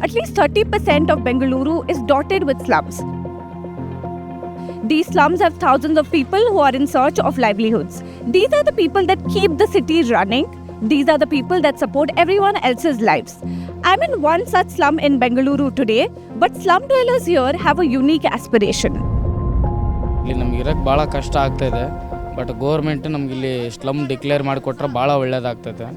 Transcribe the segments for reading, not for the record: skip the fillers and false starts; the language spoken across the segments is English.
At least 30% of Bengaluru is dotted with slums. These slums have thousands of people who are in search of livelihoods. These are the people that keep the city running. These are the people that support everyone else's lives. I'm in one such slum in Bengaluru today, but slum dwellers here have a unique aspiration. ಇಲ್ಲಿ ನಮ್ಗೆ ಇರೋಕ್ಕೆ ಭಾಳ ಕಷ್ಟ ಆಗ್ತಾಯಿದೆ, but government ನಮಗಿಲ್ಲಿ slum declare ಮಾಡಿಕೊಟ್ರೆ ಭಾಳ ಒಳ್ಳೇದಾಗ್ತೈತೆ.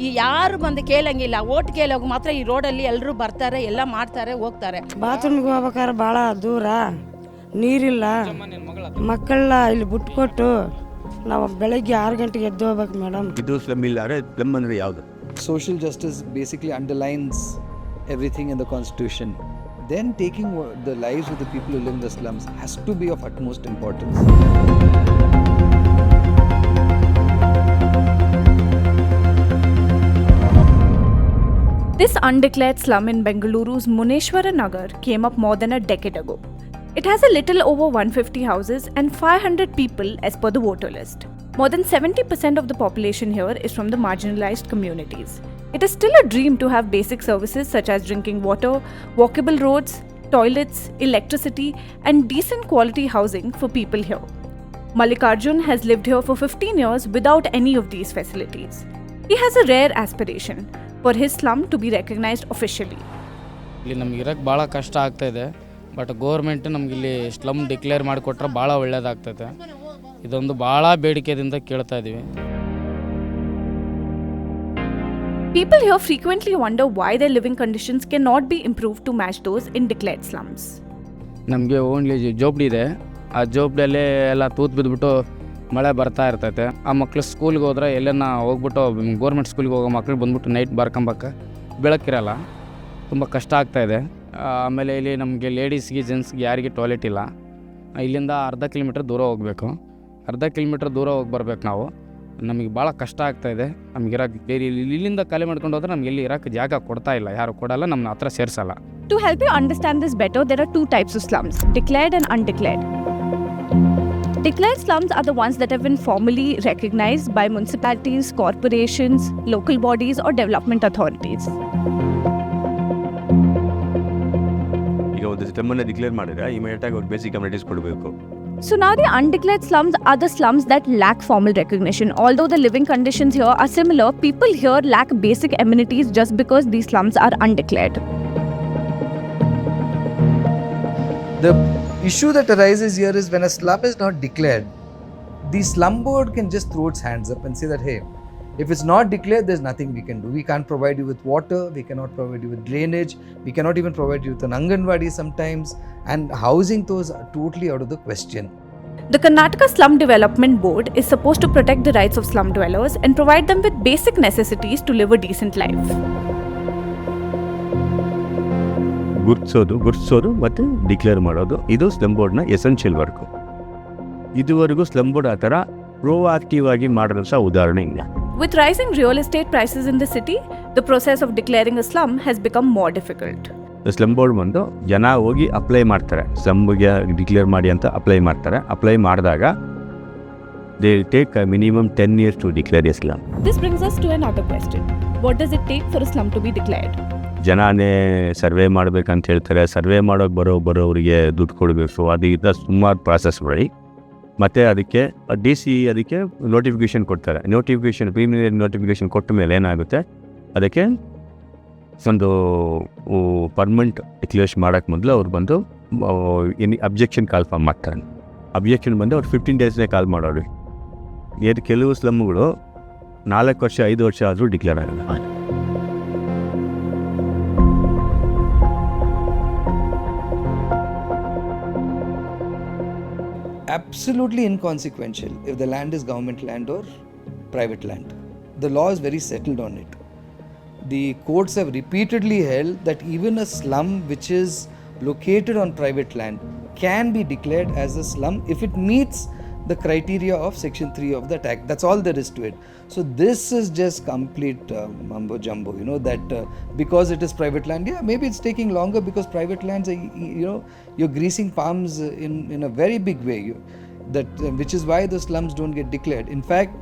ಈ ಯಾರು ಬಂದು ಕೇಳಂಗಿಲ್ಲ, ಓಟ್ ಕೇಳೋಕೆ ಮಾತ್ರ ಈ ರೋಡಲ್ಲಿ ಎಲ್ಲರೂ ಬರ್ತಾರೆ, ಎಲ್ಲ ಮಾಡ್ತಾರೆ, ಹೋಗ್ತಾರೆ. ಬಾತ್ರೂಮ್ಗೆ ಹೋಗ್ಬೇಕಾದ್ರೆ ಭಾಳ ದೂರ, ನೀರಿಲ್ಲ, ಮಕ್ಕಳನ್ನ ಇಲ್ಲಿ ಬಿಟ್ಕೊಟ್ಟು ನಾವು ಬೆಳಗ್ಗೆ 6 ಗಂಟೆಗೆ ಎದ್ದು ಹೋಗ್ಬೇಕು ಮೇಡಮ್. ಇದು ಸ್ಲಮ್ ಇಲ್ಲಾರೆ ಸ್ಲಮ್ ಅಂದರೆ ಯಾವುದು? Social justice basically underlines everything in the constitution. Then taking the lives of the people who live in the slums has to be of utmost importance. This undeclared slum in Bengaluru's Muneshwaranagar came up more than a decade ago. It has a little over 150 houses and 500 people as per the voter list. More than 70% of the population here is from the marginalized communities. It is still a dream to have basic services such as drinking water, walkable roads, toilets, electricity, and decent quality housing for people here. Mallikarjun has lived here for 15 years without any of these facilities. He has a rare aspiration for his slum to be recognized officially. ಇಲ್ಲಿ ನಮ್ಗೆ ಇರೋಕ್ಕೆ ಭಾಳ ಕಷ್ಟ ಆಗ್ತಾಯಿದೆ, but government ನಮಗಿಲ್ಲಿ slum declare ಮಾಡಿಕೊಟ್ರೆ ಭಾಳ ಒಳ್ಳೇದಾಗ್ತೈತೆ. ಇದೊಂದು ಭಾಳ ಬೇಡಿಕೆಯಿಂದ ಕೇಳ್ತಾ ಇದ್ದೀವಿ. People here frequently wonder why their living conditions cannot be improved to match those in declared slums. ನಮಗೆ ಓನ್ಲಿ ಜೋಬ್ಡಿ ಇದೆ, ಆ ಜೋಬ್ಡಲ್ಲೇ ಎಲ್ಲ ತೂತು ಬಿದ್ದುಬಿಟ್ಟು ಮಳೆ ಬರ್ತಾ ಇರ್ತೈತೆ. ಆ ಮಕ್ಕಳು ಸ್ಕೂಲ್ಗೆ ಹೋದ್ರೆ ಎಲ್ಲನ ಹೋಗ್ಬಿಟ್ಟು ಗೌರ್ಮೆಂಟ್ ಸ್ಕೂಲ್ಗೆ ಹೋಗೋ ಮಕ್ಕಳು ಬಂದ್ಬಿಟ್ಟು ನೈಟ್ ಬರ್ಕೊಂಬಕ್ಕೆ ಬೆಳಕಿರಲ್ಲ, ತುಂಬ ಕಷ್ಟ ಆಗ್ತಾಯಿದೆ. ಆಮೇಲೆ ಇಲ್ಲಿ ನಮಗೆ ಲೇಡೀಸ್ಗೆ ಜೆಂಟ್ಸ್ಗೆ ಯಾರಿಗೆ ಟಾಯ್ಲೆಟ್ ಇಲ್ಲ. ಇಲ್ಲಿಂದ ಅರ್ಧ ಕಿಲೋಮೀಟ್ರ್ ದೂರ ಹೋಗಬೇಕು, ಅರ್ಧ ಕಿಲೋಮೀಟ್ರ್ ದೂರ ಹೋಗಿ ಬರ್ಬೇಕು ನಾವು. ನಮಗೆ ಭಾಳ ಕಷ್ಟ ಆಗ್ತಾಯಿದೆ. ನಮ್ಗೆ ಇರೋಕ್ಕೆ ಬೇರೆ ಇಲ್ಲಿಂದ ಖಾಲಿ ಮಾಡ್ಕೊಂಡು ಹೋದ್ರೆ ನಮ್ಗೆ ಎಲ್ಲಿ ಇರೋಕ್ಕೆ ಜಾಗ ಕೊಡ್ತಾ ಇಲ್ಲ, ಯಾರು ಕೊಡಲ್ಲ, ನಮ್ಮ ಹತ್ರ ಸೇರಿಸಲ್ಲ. To help you understand this better, there are two types of slums, declared and undeclared. Declared slums are the ones that have been formally recognized by municipalities, corporations, local bodies or development authorities. ಈಗ ಒಂದು ಸ್ಲಮ್ಮನ್ನು declare ಮಾಡಿದ್ರೆ ಇಮಿಡಿಯೇಟಾಗಿ ಅವ್ರು basic communities ಕೊಡಬೇಕು. So now the undeclared slums are the slums that lack formal recognition. Although the living conditions here are similar, people here lack basic amenities just because these slums are undeclared. The issue that arises here is when a slum is not declared, the slum board can just throw its hands up and say that, hey, if it's not declared, there's nothing we can do. We can't provide you with water, we cannot provide you with drainage, we cannot even provide you with an Anganwadi sometimes, and housing those are totally out of the question. The Karnataka Slum Development Board is supposed to protect the rights of slum dwellers and provide them with basic necessities to live a decent life. ಗುರ್ತಿಸೋದು ಮತ್ತು declare ಮಾಡೋದು, ಇದು slum ಬೋರ್ಡ್ನ essential work. ಇದುವರೆಗೂ slum board ಆ ಥರ proactive ಆಗಿ ಮಾಡೋದು ಸಹ ಉದಾಹರಣೆ ಇಲ್ಲ. With rising real estate prices in the city, the process of declaring a slum has become more difficult. Slum board ಬಂದು ಜನ ಹೋಗಿ ಅಪ್ಲೈ ಮಾಡ್ತಾರೆ, ಸ್ಲಮ್ಗೆ ಡಿಕ್ಲೇರ್ ಮಾಡಿ ಅಂತ ಅಪ್ಲೈ ಮಾಡ್ತಾರೆ. ಅಪ್ಲೈ ಮಾಡಿದಾಗ they take minimum 10 years to declare a slum. This brings us to another question. What does it take for a slum to be declared? ಜನನೇ survey ಮಾಡಬೇಕಂತ ಹೇಳ್ತಾರೆ. ಸರ್ವೆ ಮಾಡೋಕೆ ಬರೋರಿಗೆ ದುಡ್ಡು ಕೊಡಬೇಕು. ಅದರಿಂದ ಸುಮಾರು ಪ್ರಾಸೆಸ್ಗಳು. ಮತ್ತು ಅದಕ್ಕೆ DC ಅದಕ್ಕೆ ನೋಟಿಫಿಕೇಷನ್ ಕೊಡ್ತಾರೆ. ಪ್ರೀಮಿಯರ್ ನೋಟಿಫಿಕೇಷನ್ ಕೊಟ್ಟ ಮೇಲೆ ಏನಾಗುತ್ತೆ, ಅದಕ್ಕೆ ಒಂದು ಪರ್ಮನೆಂಟ್ ಡಿಕ್ಲೇರೇಷನ್ ಮಾಡೋಕ್ಕೆ ಮೊದಲು ಅವ್ರು ಬಂದು ಅಬ್ಜೆಕ್ಷನ್ ಕಾಲ್ ಫಾರ್ಮ್ ಮಾಡ್ತಾರೆ. ಅಬ್ಜೆಕ್ಷನ್ ಬಂದು ಅವ್ರು 15 daysನೇ ಕಾಲ್ ಮಾಡೋರು. ಕೆಲವು ಸ್ಲಮ್ಗಳು 4 ವರ್ಷ 5 ವರ್ಷ ಆದರೂ ಡಿಕ್ಲೇರ್ ಆಗಲ್ಲ. Absolutely inconsequential if the land is government land or private land. The law is very settled on it. The courts have repeatedly held that even a slum which is located on private land can be declared as a slum if it meets the criteria of section 3 of that act. That's all there is to it. So this is just complete mumbo jumbo, that because it is private land, yeah, maybe it's taking longer because private lands are, you're greasing palms in a very big way, which is why the slums don't get declared. In fact,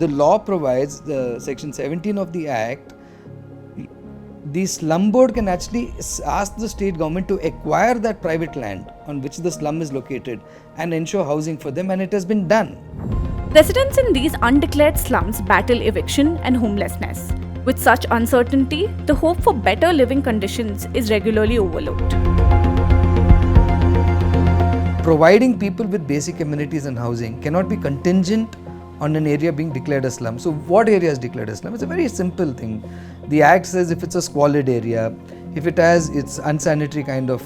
the law provides, the section 17 of the act, the slum board can actually ask the state government to acquire that private land on which the slum is located and ensure housing for them, and it has been done. Residents in these undeclared slums battle eviction and homelessness. With such uncertainty, the hope for better living conditions is regularly overlooked. Providing people with basic amenities and housing cannot be contingent on an area being declared a slum. So what area is declared a slum? It's a very simple thing. The Act says if it's a squalid area, if it has its unsanitary kind of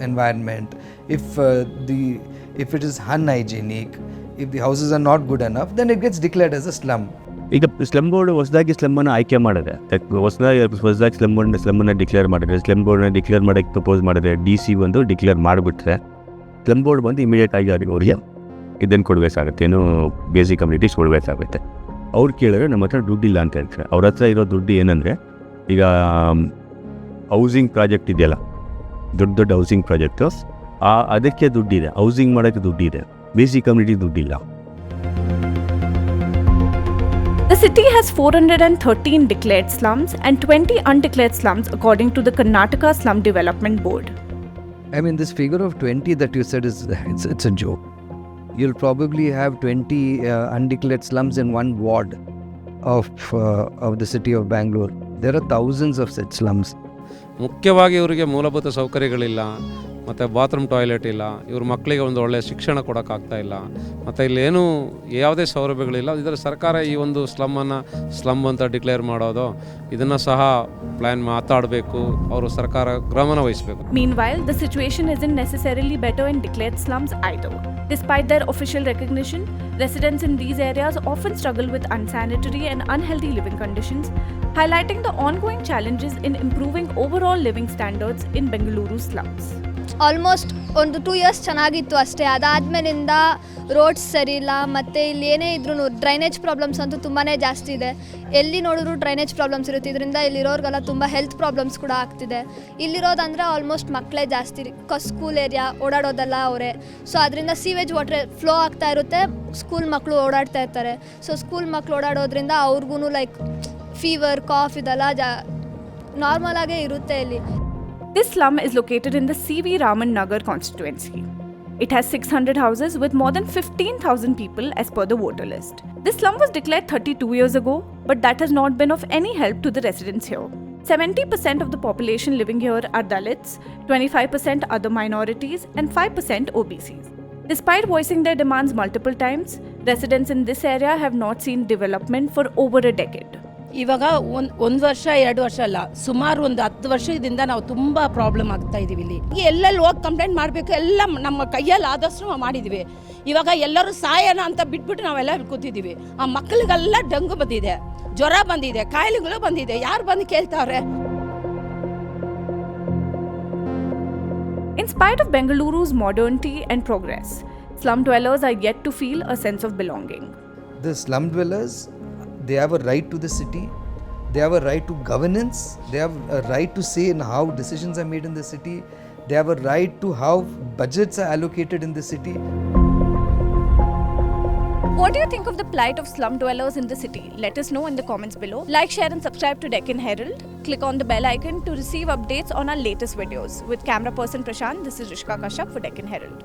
environment, if it is unhygienic, if the houses are not good enough, then it gets declared as a slum. ಈಗ slum board ಹೊಸದಾಗಿ ಸ್ಲಮ್ಮನ್ನು ಆಯ್ಕೆ ಮಾಡಿದೆ. ಹೊಸದಾಗಿ ಸ್ಲಮ್ಮನ್ನು declare ಮಾಡಿದ್ರೆ, slum ಬೋರ್ಡ್ನ declare ಮಾಡೋಕ್ಕೆ propose ಮಾಡಿದ್ರೆ, DC ಬಂದು ಡಿಕ್ಲೇರ್ ಮಾಡಿಬಿಟ್ರೆ ಸ್ಲಮ್ ಬೋರ್ಡ್ ಬಂದು ಇಮಿಡಿಯೇಟ್ ಆಗಿ ಅವ್ರಿಗೆ ಇದನ್ನು ಕೊಡಬೇಕಾಗುತ್ತೆ, ಏನು ಬೇಸಿಕ್ ಕಮ್ಯುನಿಟೀಸ್ ಕೊಡಬೇಕಾಗುತ್ತೆ. ಅವ್ರು ಕೇಳಿದ್ರೆ ನಮ್ಮ ಹತ್ರ ದುಡ್ಡಿಲ್ಲ ಅಂತ ಹೇಳ್ತಾರೆ. ಅವ್ರ ಹತ್ರ ಇರೋ ದುಡ್ಡು ಏನಂದರೆ, ಈಗ ಹೌಸಿಂಗ್ ಪ್ರಾಜೆಕ್ಟ್ ಇದೆಯಲ್ಲ, ದೊಡ್ಡ ಹೌಸಿಂಗ್ ಪ್ರಾಜೆಕ್ಟು, ಅದಕ್ಕೆ ದುಡ್ಡಿದೆ, ಹೌಸಿಂಗ್ ಮಾಡೋಕ್ಕೆ ದುಡ್ಡಿದೆ, ಬೇಸಿಕ್ ಕಮ್ಯುನಿಟಿ ದುಡ್ಡಿಲ್ಲ. The city has 413 declared slums and 20 undeclared slums according to the Karnataka Slum Development Board. I mean, this figure of 20 that you said it's a joke. You'll probably have 20 undeclared slums in one ward of the city of Bengaluru. There are thousands of such slums. ಮುಖ್ಯವಾಗಿ ಇವರಿಗೆ ಮೂಲಭೂತ ಸೌಕರ್ಯಗಳಿಲ್ಲ, ಮತ್ತು bathroom toilet ಇಲ್ಲ, ಇವ್ರ ಮಕ್ಕಳಿಗೆ ಒಂದು ಒಳ್ಳೆಯ ಶಿಕ್ಷಣ ಕೊಡೋಕ್ಕಾಗ್ತಾ ಇಲ್ಲ, ಮತ್ತು ಇಲ್ಲೇನೂ ಯಾವುದೇ ಸೌಲಭ್ಯಗಳಿಲ್ಲ. ಇದರ ಸರ್ಕಾರ ಈ ಒಂದು ಸ್ಲಮ್ ಅಂತ ಡಿಕ್ಲೇರ್ ಮಾಡೋದು, ಇದನ್ನು ಸಹ ಪ್ಲ್ಯಾನ್ ಮಾತಾಡಬೇಕು, ಅವರು ಸರ್ಕಾರ ಗಮನ ವಹಿಸಬೇಕು. Meanwhile, the situation isn't necessarily better in declared slums either. Despite their official recognition, residents in these areas often struggle with unsanitary and unhealthy living conditions, highlighting the ongoing challenges in improving overall living standards in Bengaluru slums. Almost ಒಂದು 2 years ಚೆನ್ನಾಗಿತ್ತು ಅಷ್ಟೇ. ಅದಾದಮೇಲಿಂದ roads ಸರಿ ಇಲ್ಲ, ಮತ್ತು ಇಲ್ಲಿ ಏನೇ ಇದ್ರೂ drainage problems ಅಂತೂ ತುಂಬಾ ಜಾಸ್ತಿ ಇದೆ. ಎಲ್ಲಿ ನೋಡಿದ್ರು ಡ್ರೈನೇಜ್ ಪ್ರಾಬ್ಲಮ್ಸ್ ಇರುತ್ತೆ. ಇದರಿಂದ ಇಲ್ಲಿರೋರಿಗೆಲ್ಲ ತುಂಬ ಹೆಲ್ತ್ ಪ್ರಾಬ್ಲಮ್ಸ್ ಕೂಡ ಆಗ್ತಿದೆ. ಇಲ್ಲಿರೋದಂದರೆ ಆಲ್ಮೋಸ್ಟ್ ಮಕ್ಕಳೇ ಜಾಸ್ತಿ, ಸ್ಕೂಲ್ ಏರಿಯಾ, ಓಡಾಡೋದೆಲ್ಲ ಅವರೇ. ಸೊ ಅದರಿಂದ ಸೀವೇಜ್ ವಾಟರ್ ಫ್ಲೋ ಆಗ್ತಾ ಇರುತ್ತೆ, ಸ್ಕೂಲ್ ಮಕ್ಕಳು ಓಡಾಡ್ತಾ ಇರ್ತಾರೆ. ಸೊ ಸ್ಕೂಲ್ ಮಕ್ಕಳು ಓಡಾಡೋದ್ರಿಂದ ಅವ್ರಿಗೂ ಲೈಕ್ ಫೀವರ್, ಕಾಫ್ ಇದೆಲ್ಲ ನಾರ್ಮಲ್ ಆಗೇ ಇರುತ್ತೆ ಇಲ್ಲಿ. This slum is located in the C.V. Raman Nagar constituency. It has 600 houses with more than 15,000 people as per the voter list. This slum was declared 32 years ago, but that has not been of any help to the residents here. 70% of the population living here are Dalits, 25% other minorities, and 5% OBCs. Despite voicing their demands multiple times, residents in this area have not seen development for over a decade. ಇವಾಗ ಒಂದು ವರ್ಷ 2 ವರ್ಷ ಅಲ್ಲ, ಸುಮಾರು ಒಂದು 10 ವರ್ಷದಿಂದ ನಾವು ತುಂಬ ಪ್ರಾಬ್ಲಮ್ ಆಗ್ತಾ ಇದ್ದೀವಿ. ಇಲ್ಲಿ ಎಲ್ಲೆಲ್ಲಿ ಹೋಗಿ ಕಂಪ್ಲೇಂಟ್ ಮಾಡಬೇಕು, ಎಲ್ಲ ನಮ್ಮ ಕೈಯಲ್ಲಿ ಆದಷ್ಟು ನಾವು ಮಾಡಿದ್ದೀವಿ. ಇವಾಗ ಎಲ್ಲರೂ ಸಾಯನ ಅಂತ ಬಿಟ್ಬಿಟ್ಟು ನಾವೆಲ್ಲ ಕೂತಿದ್ದೀವಿ. ಆ ಮಕ್ಕಳಿಗೆಲ್ಲ ಡೆಂಗು ಬಂದಿದೆ, ಜ್ವರ ಬಂದಿದೆ, ಕಾಯಿಲೆಗಳು ಬಂದಿದೆ. ಯಾರು ಬಂದು ಕೇಳ್ತಾವ್ರೆ? In spite of Bengaluru's modernity and progress, slum dwellers are yet to feel a sense of belonging. The slum dwellers, they have a right to the city, they have a right to governance, they have a right to say in how decisions are made in the city, they have a right to how budgets are allocated in the city. What do you think of the plight of slum dwellers in the city? Let us know in the comments below. Like, share and subscribe to Deccan Herald. Click on the bell icon to receive updates on our latest videos. With camera person Prashant, this is Rishka Kashyap for Deccan Herald.